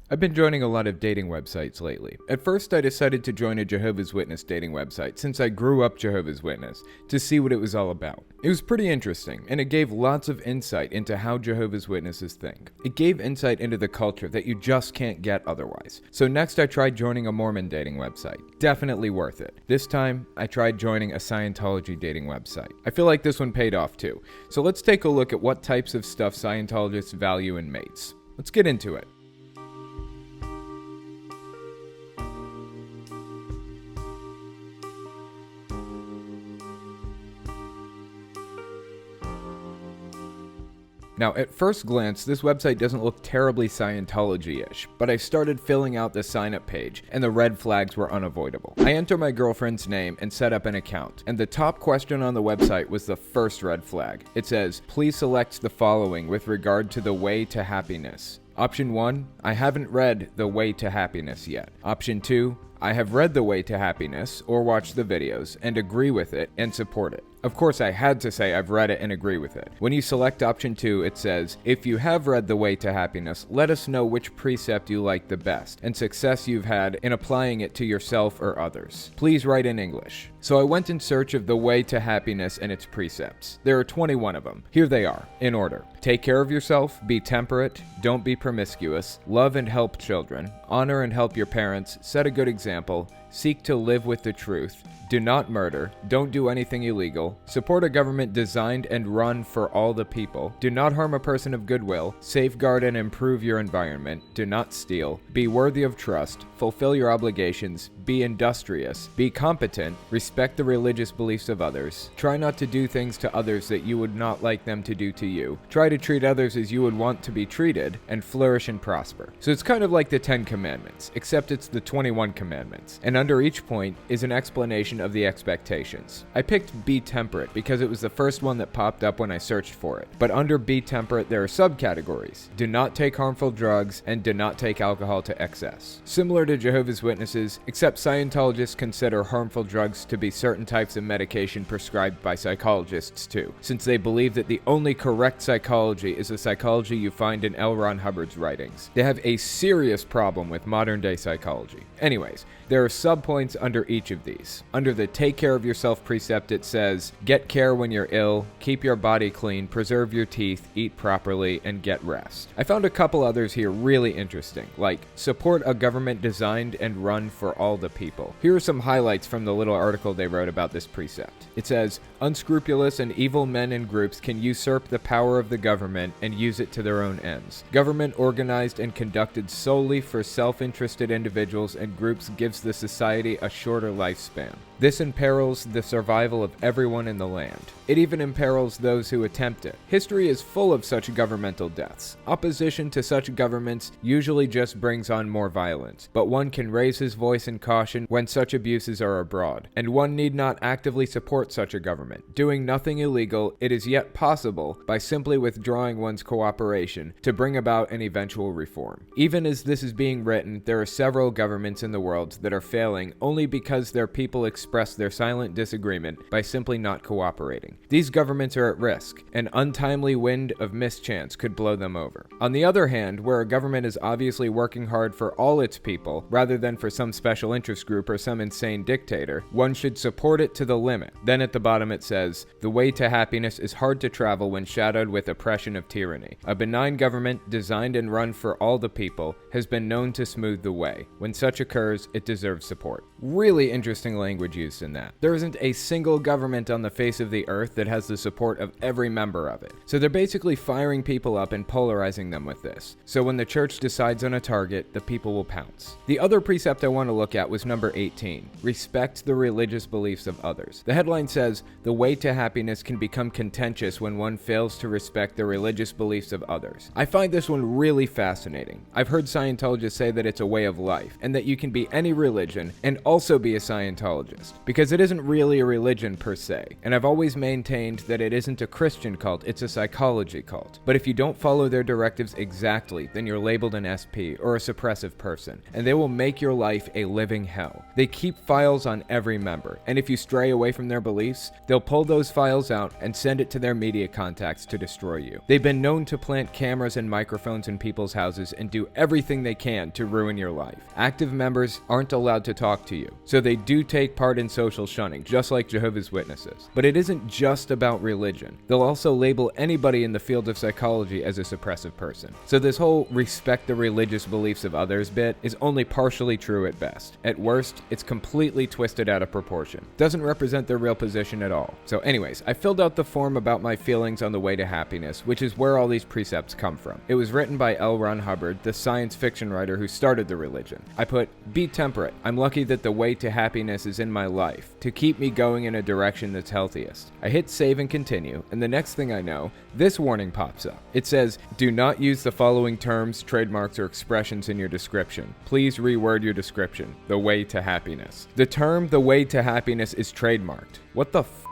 I've been joining a lot of dating websites lately. At first, I decided to join a Jehovah's Witness dating website since I grew up Jehovah's Witness to see what it was all about. It was pretty interesting, and it gave lots of insight into how Jehovah's Witnesses think. It gave insight into the culture that you just can't get otherwise. So next, I tried joining a Mormon dating website. Definitely worth it. This time, I tried joining a Scientology dating website. I feel like this one paid off too. So let's take a look at what types of stuff Scientologists value in mates. Let's get into it. Now, at first glance, this website doesn't look terribly Scientology-ish, but I started filling out the sign-up page, and the red flags were unavoidable. I enter my girlfriend's name and set up an account, and the top question on the website was the first red flag. It says, "Please select the following with regard to the way to happiness." Option 1, I haven't read The Way to Happiness yet. Option 2, I have read The Way to Happiness or watched the videos and agree with it and support it. Of course, I had to say I've read it and agree with it. When you select option 2, it says, if you have read The Way to Happiness, let us know which precept you like the best and success you've had in applying it to yourself or others. Please write in English. So I went in search of The Way to Happiness and its precepts. There are 21 of them. Here they are, in order. Take care of yourself, be temperate, don't be promiscuous, love and help children, honor and help your parents, set a good example, seek to live with the truth, do not murder, don't do anything illegal, support a government designed and run for all the people, do not harm a person of goodwill, safeguard and improve your environment, do not steal, be worthy of trust, fulfill your obligations, be industrious, be competent, respect the religious beliefs of others, try not to do things to others that you would not like them to do to you, try to treat others as you would want to be treated, and flourish and prosper. So it's kind of like the 10 Commandments, except it's the 21 Commandments, and under each point is an explanation of the expectations. I picked Be Temperate because it was the first one that popped up when I searched for it, but under Be Temperate there are subcategories. Do not take harmful drugs and do not take alcohol to excess. Similar to Jehovah's Witnesses, except Scientologists consider harmful drugs to be certain types of medication prescribed by psychologists too, since they believe that the only correct psychology is the psychology you find in L. Ron Hubbard's writings. They have a serious problem with modern day psychology. Anyways, there are subpoints under each of these. Under the Take Care of Yourself precept, it says, get care when you're ill, keep your body clean, preserve your teeth, eat properly, and get rest. I found a couple others here really interesting, like support a government designed and run for all the people. Here are some highlights from the little article they wrote about this precept. It says, unscrupulous and evil men and groups can usurp the power of the government and use it to their own ends. Government organized and conducted solely for self-interested individuals and groups gives the society a shorter lifespan. This imperils the survival of everyone in the land. It even imperils those who attempt it. History is full of such governmental deaths. Opposition to such governments usually just brings on more violence, but one can raise his voice in caution when such abuses are abroad, and one need not actively support such a government. Doing nothing illegal, it is yet possible, by simply withdrawing one's cooperation, to bring about an eventual reform. Even as this is being written, there are several governments in the world that are failing only because their people express their silent disagreement by simply not cooperating. These governments are at risk. An untimely wind of mischance could blow them over. On the other hand, where a government is obviously working hard for all its people, rather than for some special interest group or some insane dictator, one should support it to the limit. Then at the bottom it says, the way to happiness is hard to travel when shadowed with oppression of tyranny. A benign government, designed and run for all the people, has been known to smooth the way. When such occurs, it deserves support. Really interesting language used in that. There isn't a single government on the face of the earth that has the support of every member of it. So they're basically firing people up and polarizing them with this. So when the church decides on a target, the people will pounce. The other precept I want to look at was number 18. Respect the religious beliefs of others. The headline says, the way to happiness can become contentious when one fails to respect the religious beliefs of others. I find this one really fascinating. I've heard Scientologists say that it's a way of life, and that you can be any religion and also be a Scientologist. Scientologist, because it isn't really a religion per se, and I've always maintained that it isn't a Christian cult, it's a psychology cult. But if you don't follow their directives exactly, then you're labeled an SP or a suppressive person, and they will make your life a living hell. They keep files on every member, and if you stray away from their beliefs, they'll pull those files out and send it to their media contacts to destroy you. They've been known to plant cameras and microphones in people's houses and do everything they can to ruin your life. Active members aren't allowed to talk to you, so they do take part in social shunning, just like Jehovah's Witnesses. But it isn't just about religion. They'll also label anybody in the field of psychology as a suppressive person. So this whole respect the religious beliefs of others bit is only partially true at best. At worst, it's completely twisted out of proportion. Doesn't represent their real position at all. So anyways, I filled out the form about my feelings on the way to happiness, which is where all these precepts come from. It was written by L. Ron Hubbard, the science fiction writer who started the religion. I put, "Be temperate. I'm lucky that the way to happiness is in my life, to keep me going in a direction that's healthiest." I hit save and continue, and the next thing I know, this warning pops up. It says, "Do not use the following terms, trademarks, or expressions in your description. Please reword your description. The way to happiness." The term "the way to happiness" is trademarked. What the f***?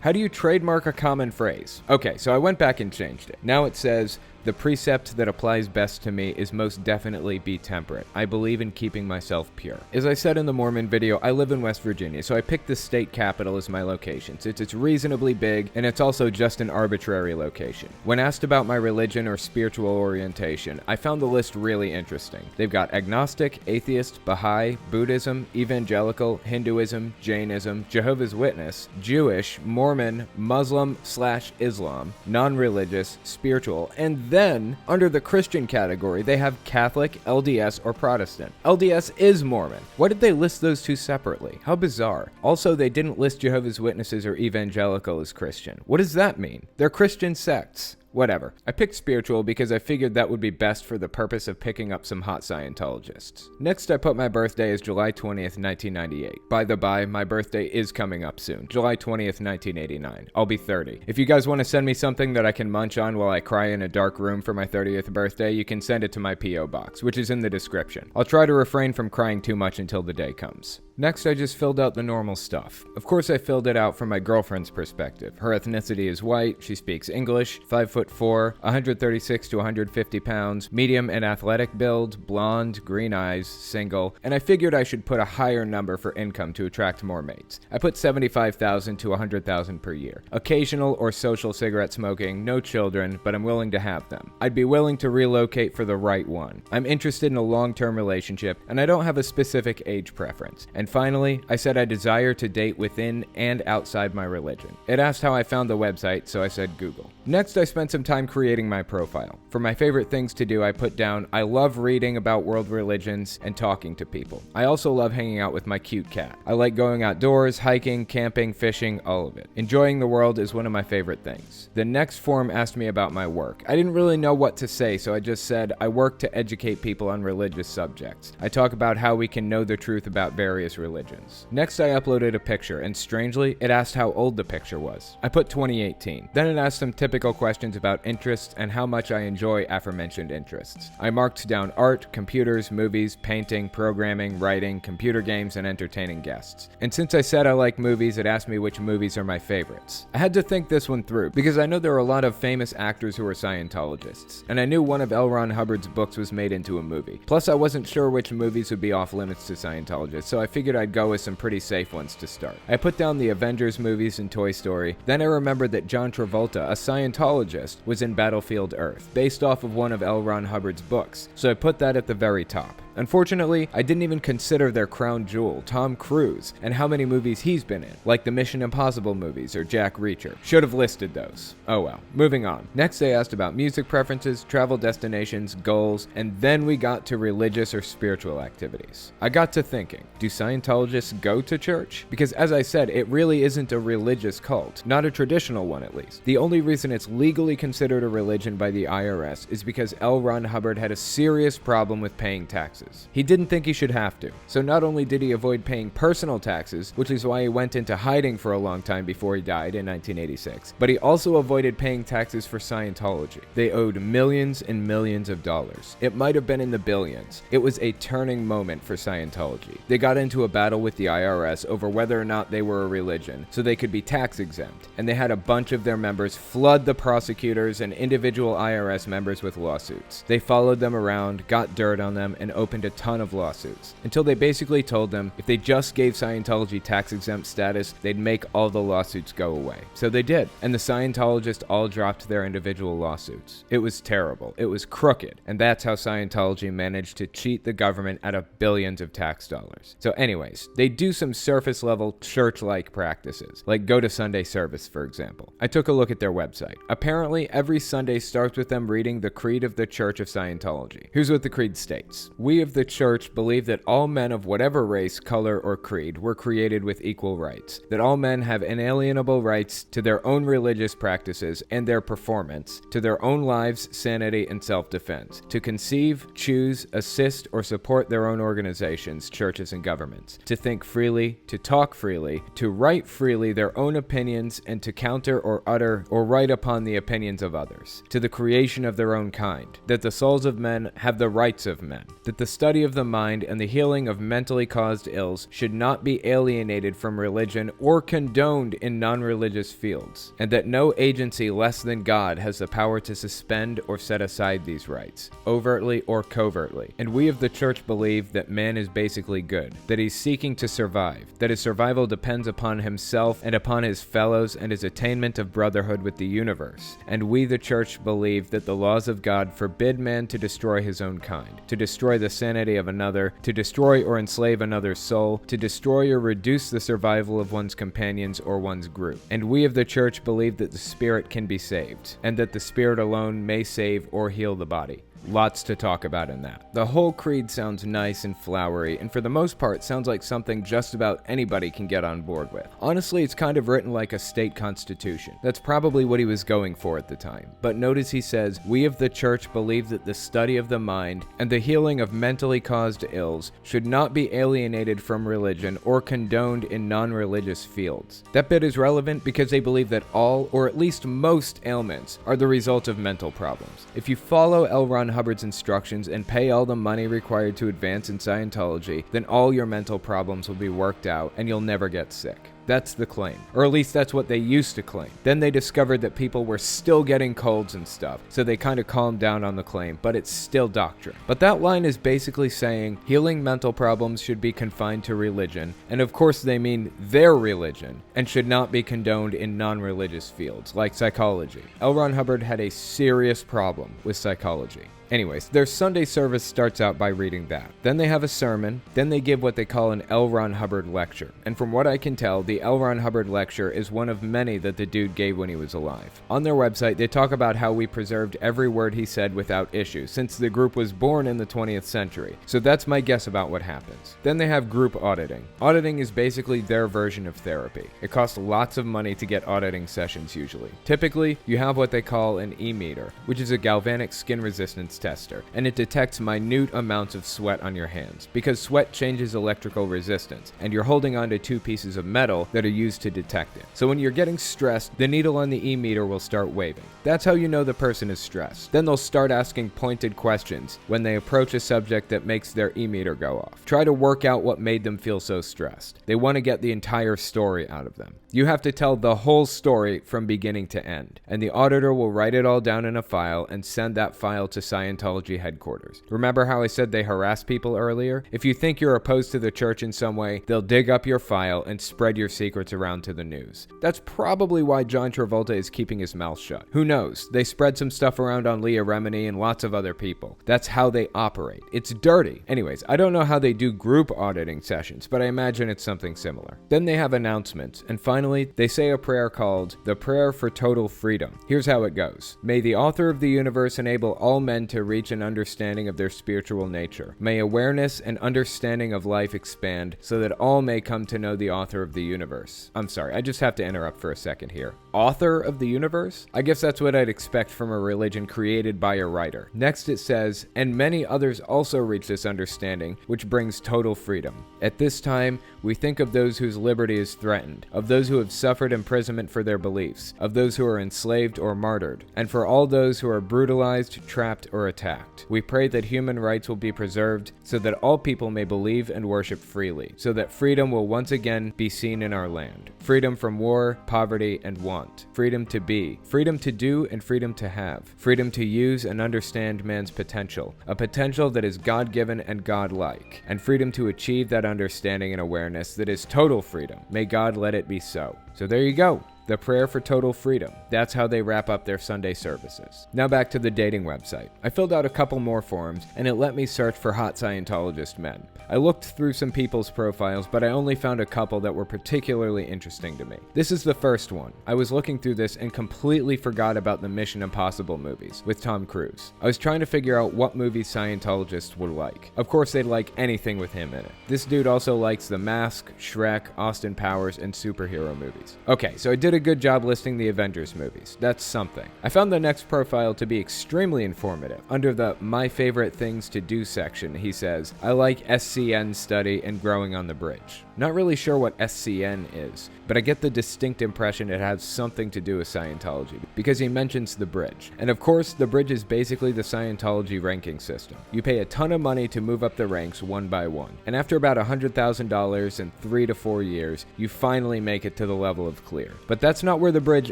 How do you trademark a common phrase? Okay, so I went back and changed it. Now it says, "The precept that applies best to me is most definitely be temperate. I believe in keeping myself pure." As I said in the Mormon video, I live in West Virginia, so I picked the state capital as my location, since it's reasonably big, and it's also just an arbitrary location. When asked about my religion or spiritual orientation, I found the list really interesting. They've got agnostic, atheist, Baha'i, Buddhism, evangelical, Hinduism, Jainism, Jehovah's Witness, Jewish, Mormon, Muslim/Islam, non-religious, spiritual, and then, under the Christian category, they have Catholic, LDS, or Protestant. LDS is Mormon. Why did they list those two separately? How bizarre. Also, they didn't list Jehovah's Witnesses or evangelical as Christian. What does that mean? They're Christian sects. Whatever. I picked spiritual because I figured that would be best for the purpose of picking up some hot Scientologists. Next, I put my birthday as July 20th, 1998. By the by, my birthday is coming up soon, July 20th, 1989. I'll be 30. If you guys want to send me something that I can munch on while I cry in a dark room for my 30th birthday, you can send it to my P.O. box, which is in the description. I'll try to refrain from crying too much until the day comes. Next, I just filled out the normal stuff. Of course, I filled it out from my girlfriend's perspective. Her ethnicity is white, she speaks English, 5'4", 136 to 150 pounds, medium and athletic build, blonde, green eyes, single, and I figured I should put a higher number for income to attract more mates. I put $75,000 to $100,000 per year. Occasional or social cigarette smoking, no children, but I'm willing to have them. I'd be willing to relocate for the right one. I'm interested in a long-term relationship, and I don't have a specific age preference. And finally, I said I desire to date within and outside my religion. It asked how I found the website, so I said Google. Next, I spent some time creating my profile. For my favorite things to do, I put down, I love reading about world religions and talking to people. I also love hanging out with my cute cat. I like going outdoors, hiking, camping, fishing, all of it. Enjoying the world is one of my favorite things. The next form asked me about my work. I didn't really know what to say, so I just said, I work to educate people on religious subjects. I talk about how we can know the truth about various religions. Next, I uploaded a picture, and strangely, it asked how old the picture was. I put 2018. Then it asked some typical questions about interests and how much I enjoy aforementioned interests. I marked down art, computers, movies, painting, programming, writing, computer games, and entertaining guests. And since I said I like movies, it asked me which movies are my favorites. I had to think this one through, because I know there are a lot of famous actors who are Scientologists, and I knew one of L. Ron Hubbard's books was made into a movie. Plus, I wasn't sure which movies would be off limits to Scientologists, so I figured I'd go with some pretty safe ones to start. I put down the Avengers movies and Toy Story, then I remembered that John Travolta, a Scientologist, was in Battlefield Earth, based off of one of L. Ron Hubbard's books, so I put that at the very top. Unfortunately, I didn't even consider their crown jewel, Tom Cruise, and how many movies he's been in, like the Mission Impossible movies or Jack Reacher. Should have listed those. Oh well. Moving on. Next, I asked about music preferences, travel destinations, goals, and then we got to religious or spiritual activities. I got to thinking, do Scientologists go to church? Because as I said, it really isn't a religious cult, not a traditional one at least. The only reason it's legally considered a religion by the IRS is because L. Ron Hubbard had a serious problem with paying taxes. taxes. He didn't think he should have to. So not only did he avoid paying personal taxes, which is why he went into hiding for a long time before he died in 1986, but he also avoided paying taxes for Scientology. They owed millions and millions of dollars. It might have been in the billions. It was a turning moment for Scientology. They got into a battle with the IRS over whether or not they were a religion, so they could be tax exempt, and they had a bunch of their members flood the prosecutors and individual IRS members with lawsuits. They followed them around, got dirt on them, and opened a ton of lawsuits, until they basically told them if they just gave Scientology tax exempt status, they'd make all the lawsuits go away. So they did, and the Scientologists all dropped their individual lawsuits. It was terrible. It was crooked, and that's how Scientology managed to cheat the government out of billions of tax dollars. So anyways, they do some surface level church-like practices, like go to Sunday service, for example. I took a look at their website. Apparently, every Sunday starts with them reading the Creed of the Church of Scientology. Here's what the creed states. We of the church believe that all men of whatever race, color, or creed were created with equal rights, that all men have inalienable rights to their own religious practices and their performance, to their own lives, sanity, and self-defense, to conceive, choose, assist, or support their own organizations, churches, and governments, to think freely, to talk freely, to write freely their own opinions, and to counter or utter or write upon the opinions of others, to the creation of their own kind, that the souls of men have the rights of men, that the study of the mind and the healing of mentally caused ills should not be alienated from religion or condoned in non-religious fields, and that no agency less than God has the power to suspend or set aside these rights, overtly or covertly. And we of the church believe that man is basically good, that he's seeking to survive, that his survival depends upon himself and upon his fellows and his attainment of brotherhood with the universe. And we, the church, believe that the laws of God forbid man to destroy his own kind, to destroy the sanity of another, to destroy or enslave another's soul, to destroy or reduce the survival of one's companions or one's group. And we of the church believe that the spirit can be saved, and that the spirit alone may save or heal the body. Lots to talk about in that. The whole creed sounds nice and flowery, and for the most part sounds like something just about anybody can get on board with. Honestly, it's kind of written like a state constitution. That's probably what he was going for at the time. But notice he says, we of the church believe that the study of the mind and the healing of mentally caused ills should not be alienated from religion or condoned in non-religious fields. That bit is relevant because they believe that all, or at least most, ailments are the result of mental problems. If you follow L. Ron Hubbard's instructions and pay all the money required to advance in Scientology, then all your mental problems will be worked out and you'll never get sick. That's the claim. Or at least that's what they used to claim. Then they discovered that people were still getting colds and stuff, so they kind of calmed down on the claim, but it's still doctrine. But that line is basically saying healing mental problems should be confined to religion, and of course they mean their religion, and should not be condoned in non-religious fields, like psychology. L. Ron Hubbard had a serious problem with psychology. Anyways, their Sunday service starts out by reading that. Then they have a sermon, then they give what they call an L. Ron Hubbard lecture. And from what I can tell, the L. Ron Hubbard lecture is one of many that the dude gave when he was alive. On their website, they talk about how we preserved every word he said without issue, since the group was born in the 20th century. So that's my guess about what happens. Then they have group auditing. Auditing is basically their version of therapy. It costs lots of money to get auditing sessions usually. Typically, you have what they call an e-meter, which is a galvanic skin resistance tester, and it detects minute amounts of sweat on your hands, because sweat changes electrical resistance, and you're holding onto two pieces of metal that are used to detect it. So when you're getting stressed, the needle on the e-meter will start waving. That's how you know the person is stressed. Then they'll start asking pointed questions when they approach a subject that makes their e-meter go off. Try to work out what made them feel so stressed. They want to get the entire story out of them. You have to tell the whole story from beginning to end, and the auditor will write it all down in a file and send that file to Scientology headquarters. Remember how I said they harass people earlier? If you think you're opposed to the church in some way, they'll dig up your file and spread your secrets around to the news. That's probably why John Travolta is keeping his mouth shut. Who knows? They spread some stuff around on Leah Remini and lots of other people. That's how they operate. It's dirty. Anyways, I don't know how they do group auditing sessions, but I imagine it's something similar. Then they have announcements, and finally, they say a prayer called the Prayer for Total Freedom. Here's how it goes. May the author of the universe enable all men to to reach an understanding of their spiritual nature. May awareness and understanding of life expand so that all may come to know the author of the universe. I'm sorry, I just have to interrupt for a second here. Author of the universe? I guess that's what I'd expect from a religion created by a writer. Next it says, and many others also reach this understanding, which brings total freedom. At this time, we think of those whose liberty is threatened, of those who have suffered imprisonment for their beliefs, of those who are enslaved or martyred, and for all those who are brutalized, trapped, or attacked. We pray that human rights will be preserved so that all people may believe and worship freely, so that freedom will once again be seen in our land. Freedom from war, poverty, and want. Freedom to be. Freedom to do and freedom to have. Freedom to use and understand man's potential. A potential that is God-given and God-like. And freedom to achieve that understanding and awareness that is total freedom. May God let it be so. So there you go. The prayer for total freedom. That's how they wrap up their Sunday services. Now back to the dating website. I filled out a couple more forms, and it let me search for hot Scientologist men. I looked through some people's profiles, but I only found a couple that were particularly interesting to me. This is the first one. I was looking through this and completely forgot about the Mission Impossible movies with Tom Cruise. I was trying to figure out what movies Scientologists would like. Of course, they'd like anything with him in it. This dude also likes The Mask, Shrek, Austin Powers, and superhero movies. Okay, so I did a good job listing the Avengers movies. That's something. I found the next profile to be extremely informative. Under the My Favorite Things to Do section, he says, I like SCN study and growing on the bridge. Not really sure what SCN is, but I get the distinct impression it has something to do with Scientology, because he mentions the bridge. And of course, the bridge is basically the Scientology ranking system. You pay a ton of money to move up the ranks one by one, and after about $100,000 in 3 to 4 years, you finally make it to the level of clear. But that's not where the bridge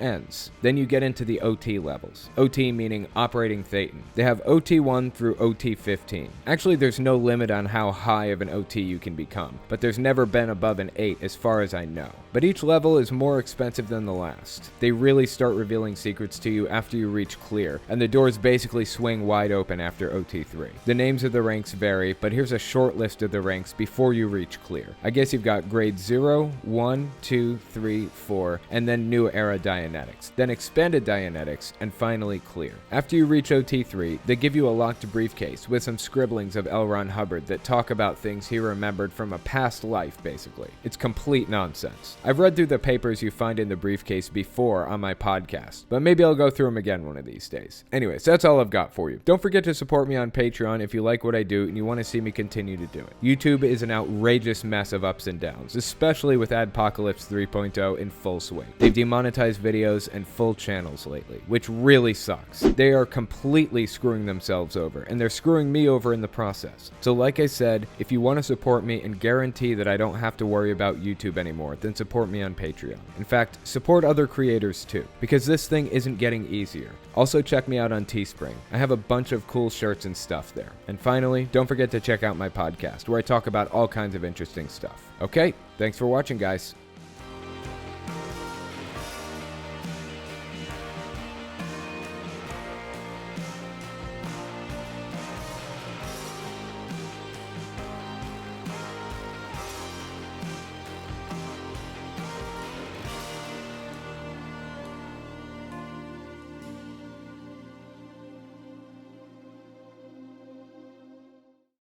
ends. Then you get into the OT levels. OT meaning operating Thetan. They have OT1 through OT15. Actually, there's no limit on how high of an OT you can become, but there's never been above an 8 as far as I know. But each level is more expensive than the last. They really start revealing secrets to you after you reach clear, and the doors basically swing wide open after OT3. The names of the ranks vary, but here's a short list of the ranks before you reach clear. I guess you've got grade 0, 1, 2, 3, 4, and then New Era Dianetics, then Expanded Dianetics, and finally clear. After you reach OT3, they give you a locked briefcase with some scribblings of L. Ron Hubbard that talk about things he remembered from a past life, basically. It's complete nonsense. I've read through the papers you find in the briefcase before on my podcast, but maybe I'll go through them again one of these days. Anyways, that's all I've got for you. Don't forget to support me on Patreon if you like what I do and you want to see me continue to do it. YouTube is an outrageous mess of ups and downs, especially with Adpocalypse 3.0 in full swing. They've demonetized videos and full channels lately, which really sucks. They are completely screwing themselves over, and they're screwing me over in the process. So like I said, if you want to support me and guarantee that I don't have to worry about YouTube anymore, then support me on Patreon. In fact, support other creators too, because this thing isn't getting easier. Also check me out on Teespring. I have a bunch of cool shirts and stuff there. And finally, don't forget to check out my podcast, where I talk about all kinds of interesting stuff. Okay, thanks for watching, guys.